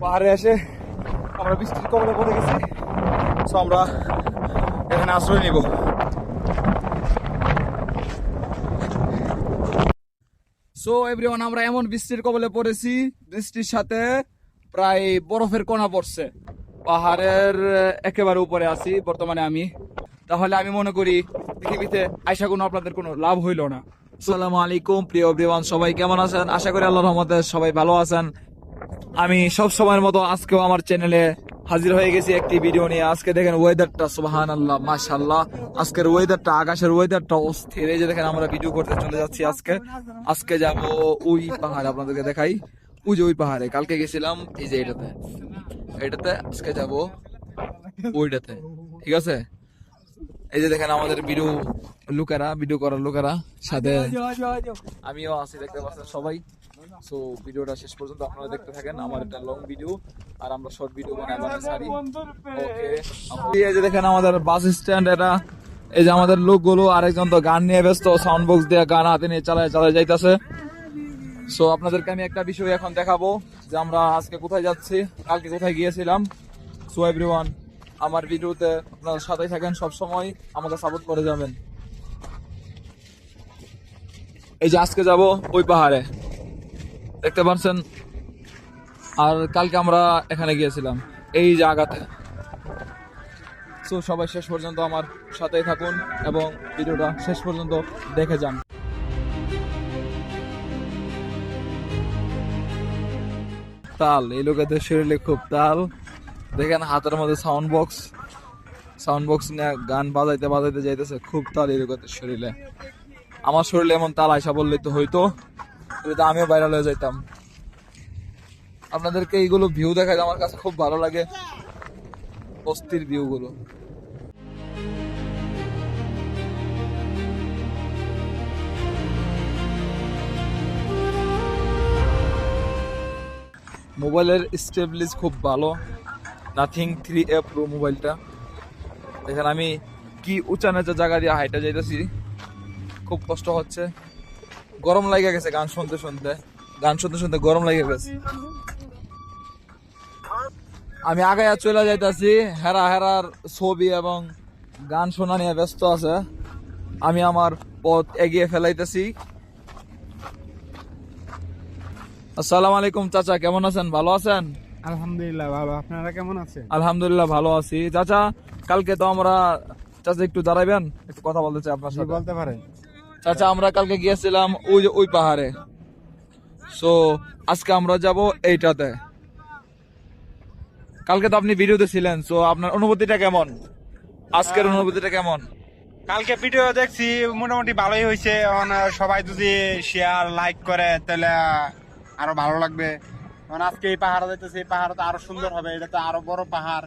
পাহাড়ে এসে আমরা বৃষ্টির কবলে পড়ে গেছি। সো আমরা এখানে আশ্রয় নিব। সো এভরিওয়ান, আমরা এমন বৃষ্টির কবলে পড়েছি, বৃষ্টির সাথে প্রায় বরফের কণা পড়ছে। পাহাড়ের একেবারে উপরে আছি বর্তমানে আমি। তাহলে আমি মনে করি পৃথিবীতে আইসা কোনো আপনাদের কোনো লাভ হইল না। আসসালামু আলাইকুম প্রিয় এভরিওয়ান, সবাই কেমন আছেন? আশা করি আল্লাহর রহমতে সবাই ভালো আছেন। আমি সব সময়ের মতো আজকেও আমার চ্যানেলে হাজির হয়ে গেছি একটি ভিডিও নিয়ে। আজকে দেখেন ওয়েদারটা সুবহানাল্লাহ, মাশাআল্লাহ। আজকের ওয়েদারটা, আকাশের ওয়েদারটা অস্থির। এই যে দেখেন আমরা ভিডিও করতে চলে যাচ্ছি আজকে যাব ওই পাহাড়ে, আপনাদেরকে দেখাই। ওই যে ওই পাহাড়ে কালকে গেছিলাম, এই যে এটাতে আজকে যাব ওইটাতে, ঠিক আছে? এই যে দেখেন আমাদের ভিডিও করার লোকেরা সাথে আমিও আছি, দেখতে পাচ্ছেন সবাই। সো ভিডিওটা শেষ পর্যন্ত আপনারা দেখতে থাকেন। আমার একটা লং ভিডিও আর আমরা শর্ট ভিডিও বানাই সারি। ওকে, এই যে দেখেন আমাদের বাস স্ট্যান্ড এটা। এই যে আমাদের লোকগুলো, আরেকজন তো গান নিয়ে ব্যস্ত, সাউন্ড বক্স দিয়ে গান হাতে নিয়ে চালায় যাইতেছে। সো আপনাদেরকে আমি একটা বিষয় এখন দেখাবো যে আমরা আজকে কোথায় যাচ্ছি, কালকে কোথায় গিয়েছিলাম। সো এভরিওয়ান, আমার ভিডিওতে আপনারা সাথেই থাকেন, সব সময় আমাকে সাপোর্ট করে যাবেন। এই যে আজকে যাব ওই পাহাড়ে, দেখতে পাচ্ছেন। আর কালকে আমরা এখানে গিয়েছিলাম এই জায়গাতে। সো সবাই শেষ পর্যন্ত আমার সাথেই থাকুন এবং ভিডিওটা শেষ পর্যন্ত দেখে যান। তাল, এই লোকেদের শরীরে খুব তাল। দেখেন হাতের মধ্যে সাউন্ড বক্স নিয়ে গান বাজাইতে যাইতেছে, খুব তাল এই লোকেদের শরীরে। আমার শরীরে এমন তাল আইসা বললে তো হইতো, আমিও ভাইরাল হয়ে যাইতাম। আপনাদেরকে এইগুলো ভিউ দেখায় আমার কাছে খুব ভালো লাগে, অস্থির ভিউ গুলো। মোবাইলের স্টেবলিশ খুব ভালো, নাথিং 3A Pro মোবাইলটা। দেখেন আমি কি উঁচা নিচা জায়গা দিয়ে হাইটা যাইতেছি, খুব কষ্ট হচ্ছে। গরম লাগে গেছে গান শুনতে শুনতে গরম লাগে গেছে। আমি আগে চলে যাইতাছি, হেরার ছবি এবং গান শোনা নিয়ে ব্যস্ত আছে। আমি আমার পথ এগিয়ে ফেলাইতেছি। আসসালামু আলাইকুম চাচা, কেমন আছেন? ভালো আছেন? আলহামদুলিল্লাহ ভালো। আপনারা কেমন আছেন? আলহামদুলিল্লাহ ভালো আছি। চাচা কালকে তো আমরা, চাচা একটু দাঁড়াইবেন, একটু কথা বলতে চাই আপনার সাথে। বলতে পারেন। চাচা আমরা কালকে গিয়েছিলাম ওই পাহাড়ে। সো আজকে আমরা যাব এইটাতে। কালকে তো আপনি ভিডিওতে ছিলেন, সো আপনার অনুভূতিটা কেমন? আজকের অনুভূতিটা কেমন? কালকে ভিডিও দেখছি, মোটামুটি ভালোই হয়েছে। সবাই যদি শেয়ার লাইক করে তাহলে আরো ভালো লাগবে। আজকে এই পাহাড় দেখতেছি, এই পাহাড় তো আরো সুন্দর হবে, এটা তো আরো বড় পাহাড়।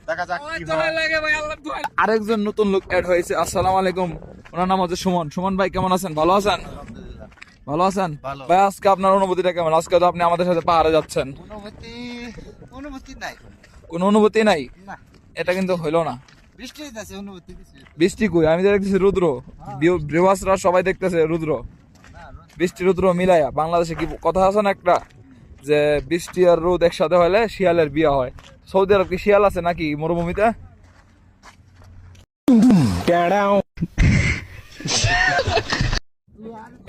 দেখা যাক কি হয়। আরেকজন নতুন লোক অ্যাড হয়েছে। আসসালামু আলাইকুম, ওনার নাম হচ্ছে সুমন ভাই, কেমন আছেন? ভালো আছেন? ভালো আছেন ভাই। আজকে আপনার অনুভূতিটা কেমন? আজকে তো আপনি আমাদের সাথে পাহাড়ে যাচ্ছেন। অনুভূতি নাই, কোনো অনুভূতি নাই? না। এটা কিন্তু হইলো না। বৃষ্টি আছে, অনুভূতি দিছে। বৃষ্টি কই? আমি দেখতেছি রুদ্র, ভিউয়ার্সরা সবাই দেখতেছে রুদ্র। বৃষ্টি রুদ্র মিলাইয়া বাংলাদেশে কি কথা আছে না একটা, যে বৃষ্টি আর রোদ একসাথে হলে শিয়ালের বিয়ে হয়। সৌদি আরব কি শিয়াল আছে নাকি মরুভূমিতে?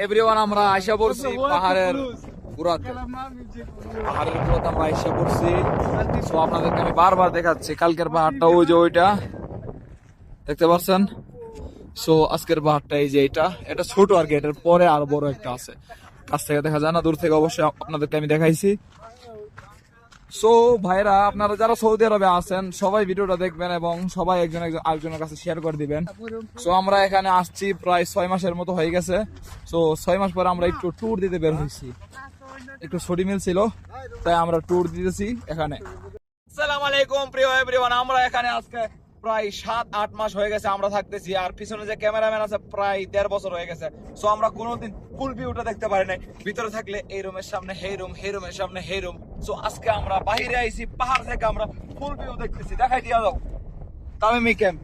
এভরিওয়ান, আমরা আইসা পড়ছি পাহাড়ের পুরাতে। আমরা আইসা পড়ছি। তো আপনাদেরকে আমি বারবার দেখাচ্ছি কালকের পাহাড়টা, ওই যে ওইটা দেখতে পাচ্ছেন। সো আজকের পাহাড়টা এই যে এটা ছোট আর কি, এটার পরে আরো বড় একটা আছে। কাছ থেকে দেখা যায় না, দূর থেকে অবশ্যই আপনাদেরকে আমি দেখাইছি। সো ভাইরা, আপনারা যারা সৌদি আরবে আছেন সবাই ভিডিওটা দেখবেন এবং সবাই আরেকজনের কাছে শেয়ার করে দিবেন। সো আমরা এখানে আসছি প্রায় 6 মাসের মতো হয়ে গেছে। সো 6 মাস পরে আমরা একটু ট্যুর দিতে বের হয়েছি, একটু ছুটি মিলছিল তাই আমরা ট্যুর দিতেছি এখানে। আসসালামু আলাইকুম প্রিয় এভরিওয়ান, আমরা এখানে আজকে প্রায় 7-8 মাস হয়ে গেছে আমরা থাকতেছি। আর পিছনে যে ক্যামেরাম্যান আছে প্রায় 1.5 বছর হয়ে গেছে। সো আমরা কোনোদিন ফুল ভিউটা দেখতে পারি নাই। ভিতরে থাকলে এই রুমের সামনে হেই রুম, হেই রুমের সামনে হেই রুম। সো আজকে আমরা বাইরে আইছি, পাহাড় থেকে আমরা ফুল ভিউ দেখতেছি। দেখাই দিয়া দাও তামিমি ক্যাম্প,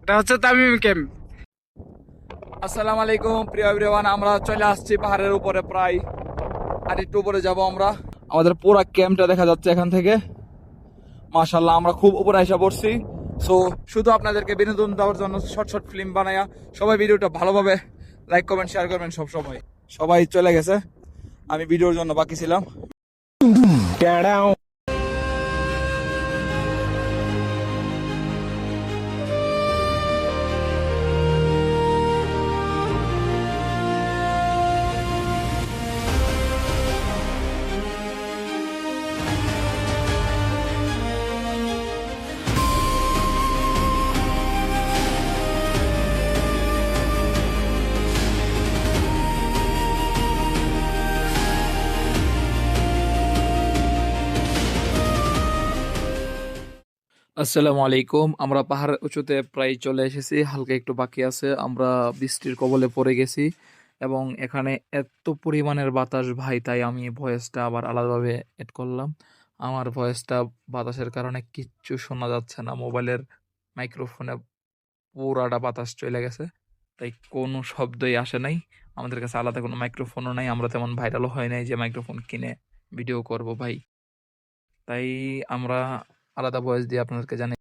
এটা হচ্ছে তামিমি ক্যাম্প। আসসালামু আলাইকুম প্রিয় এভরিওয়ান, আমরা চলে আসছি পাহাড়ের উপরে, প্রায় আর একটু উপরে যাব আমরা। আমাদের পুরো ক্যাম্পটা দেখা যাচ্ছে এখান থেকে। মাশাআল্লাহ আমরা খুব উপরে এসে পড়ছি। সো শুধু আপনাদেরকে বিনোদন দেওয়ার জন্য শর্ট শর্ট ফিল্ম বানায়া সবাই ভিডিওটা ভালোভাবে লাইক কমেন্ট শেয়ার করবেন। সবাই চলে গেছে, আমি ভিডিওর জন্য বাকি ছিলাম। আসসালামু আলাইকুম। আমরা পাহাড় উঁচুতে প্রায় চলে এসেছি, হালকা একটু বাকি আছে। আমরা বৃষ্টির কবলে পড়ে গেছি এবং এখানে এত পরিমাণের বাতাস ভাই, তাই আমি ভয়েসটা আবার আলাদাভাবে এড করলাম। আমার ভয়েসটা বাতাসের কারণে কিচ্ছু শোনা যাচ্ছে না, মোবাইলের মাইক্রোফোনে পুরাটা বাতাস চলে গেছে, তাই কোনো শব্দই আসে নাই। আমাদের কাছে আলাদা কোনো মাইক্রোফোনও নাই, আমরা তেমন ভাইরালও হয় নাই যে মাইক্রোফোন কিনে ভিডিও করব ভাই, তাই আমরা আলাদা ভয়েস দিয়ে আপনাদেরকে জানাই।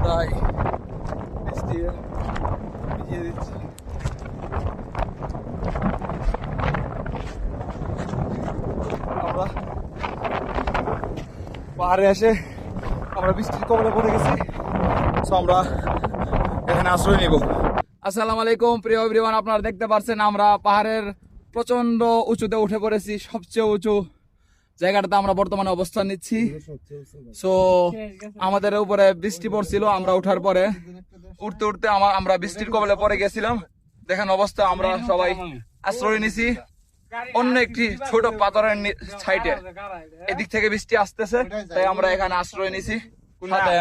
তাই বৃষ্টি ভিজিয়ে দিচ্ছি। আমরা পাহাড়ে এসে আমরা বৃষ্টির কবলে পড়ে গেছি। সো আমরা এখানে আশ্রয় নিব। আসসালামু আলাইকুম প্রিয় এভরিওয়ান, আপনারা দেখতে পাচ্ছেন আমরা পাহাড়ের প্রচন্ড উঁচুতে উঠে পড়েছি, সবচেয়ে উঁচু জায়গাটাতে আমরা বর্তমানে অবস্থান নিচ্ছি। সো আমাদের উপরে বৃষ্টি পড়ছিল, আমরা ওঠার পরে উঠতে উঠতে আমরা বৃষ্টির কবলে পড়ে গেছিলাম। দেখেন অবস্থা, আমরা সবাই আশ্রয় নিছি অন্য একটি ছোট পাথরের সাইডে। এদিক থেকে বৃষ্টি আসতেছে, তাই আমরা এখানে আশ্রয় নিছি। সাথে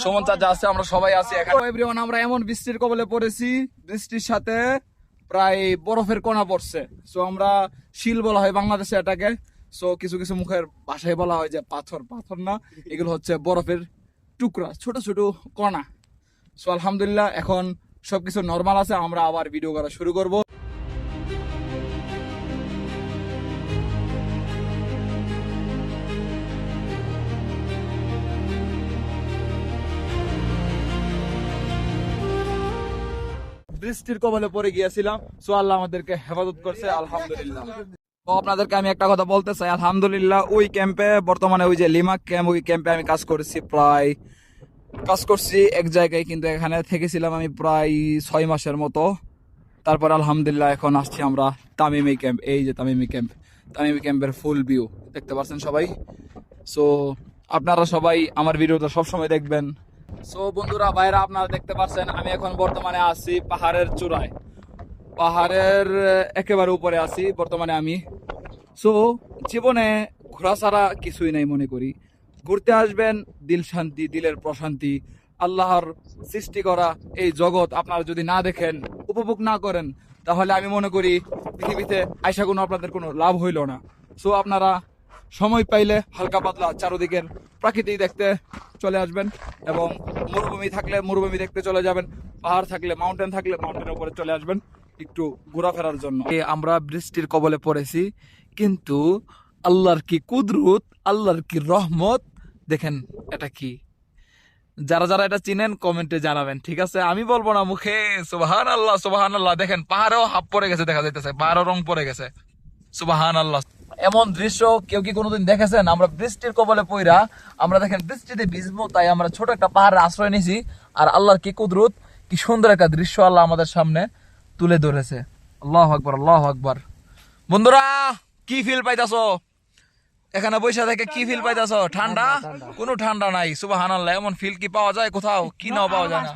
সুমন চাচা আছে, আমরা সবাই আছি এখানে। এভরিওয়ান আমরা এমন বৃষ্টির কবলে পড়েছি, বৃষ্টির সাথে প্রায় বরফের কণা পড়ছে। সো আমরা শিল বলা হয় বাংলাদেশে এটাকে। সো কিছু কিছু মুখের ভাষায় বলা হয় যে পাথর, পাথর না, এগুলো হচ্ছে বরফের টুকরা, ছোট ছোট কণা। সো আলহামদুলিল্লাহ এখন সবকিছু নর্মাল আছে, আমরা আবার ভিডিও করা শুরু করব। বৃষ্টির কবলে পড়ে গিয়েছিলাম, সো আল্লাহ আমাদেরকে হেফাজত করছে আলহামদুলিল্লাহ। তো আপনাদেরকে আমি একটা কথা বলতে চাই, আলহামদুলিল্লাহ ওই ক্যাম্পে বর্তমানে ওই যে লিমাক ক্যাম্প, ওই ক্যাম্পে আমি কাজ করছি এক জায়গায়, কিন্তু এখানে থেকেছিলাম আমি প্রায় 6 মাসের মতো। তারপর আলহামদুলিল্লাহ এখন আসছি আমরা তামিমি ক্যাম্প। এই যে তামিমি ক্যাম্পের ফুল ভিউ দেখতে পাচ্ছেন সবাই। সো আপনারা সবাই আমার ভিডিওটা সবসময় দেখবেন। সো বন্ধুরা ভাইরা, আপনারা দেখতে পাচ্ছেন আমি এখন বর্তমানে আছি পাহাড়ের চূড়ায়, পাহাড়ের একেবারে উপরে আছি বর্তমানে আমি। সো জীবনে ঘোরা ছাড়া কিছুই নাই মনে করি। ঘুরতে আসবেন, দিল শান্তি, দিলের প্রশান্তি। আল্লাহর সৃষ্টি করা এই জগৎ আপনারা যদি না দেখেন, উপভোগ না করেন, তাহলে আমি মনে করি পৃথিবীতে আইসা কোনো আপনাদের কোনো লাভ হইল না। সো আপনারা সময় পাইলে হালকা পাতলা চারদিকের প্রাকৃতিক দেখতে চলে আসবেন, এবং মরুভূমি থাকলে মরুভূমি দেখতে চলে যাবেন, পাহাড় থাকলে মাউন্টেন থাকলে মাউন্টেনের উপরে চলে আসবেন একটু ঘোরাফেরার জন্য। আমরা বৃষ্টির কবলে পড়েছি, কিন্তু আল্লাহর কি কুদরত, আল্লাহর কি রহমত, দেখেন এটা কি। যারা যারা এটা চিনেন কমেন্টে জানাবেন, ঠিক আছে? আমি বলবো না মুখে। সুবহানাল্লাহ সুবহানাল্লাহ, দেখেন পাহাড়েও হাফ পড়ে গেছে, দেখা যাইতেছে পাহাড়েও রং পড়ে গেছে। সুবহানাল্লাহ, এমন দৃশ্য কেউ কি কোনোদিন দেখেছেন? আমরা বৃষ্টির কবলে পইরা আমরা দেখেন বৃষ্টিতে ভিজবো, তাই আমরা ছোট একটা পাহাড়ের আশ্রয় নিছি। আর আল্লাহর কি কুদরত, কি সুন্দর একটা দৃশ্য আল্লাহ আমাদের সামনে তুলে ধরেছে। আল্লাহু আকবার, আল্লাহু আকবার। বন্ধুরা কি ফিল পাইতাছো এখানে বৈশা থেকে? কি ফিল পাইতাছো? ঠান্ডা? কোনো ঠান্ডা নাই। সুবহানাল্লাহ, এমন ফিল কি পাওয়া যায় কোথাও? কি নাও পাওয়া যায় না।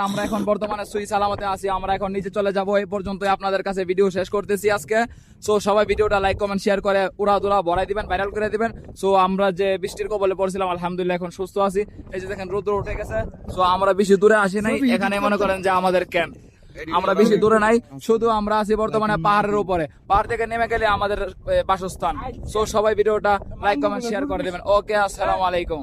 আমরা এখন বর্তমানে সুই সালামতে আছি, আমরা এখন নিচে চলে যাব। এই পর্যন্ত আপনাদের কাছে ভিডিও শেষ করতেছি আজকে। সো সবাই ভিডিওটা লাইক কমেন্ট শেয়ার করে উড়াধুরা ভরাই দিবেন, ভাইরাল করে দিবেন। সো আমরা যে বৃষ্টির কবলে পড়ছিলাম আলহামদুলিল্লাহ এখন সুস্থ আছি। এই যে দেখেন রোদ্র উঠে গেছে। সো আমরা বেশি দূরে আসি নাই, এখানে মনে করেন যে আমাদের ক্যাম্প। আমরা বেশি দূরে নাই, শুধু আমরা আছি বর্তমানে পাহাড়ের উপরে। পাহাড় থেকে নেমে গেলে আমাদের বাসস্থান। সো সবাই ভিডিওটা লাইক কমেন্ট শেয়ার করে দেবেন। ওকে, আসসালামু আলাইকুম।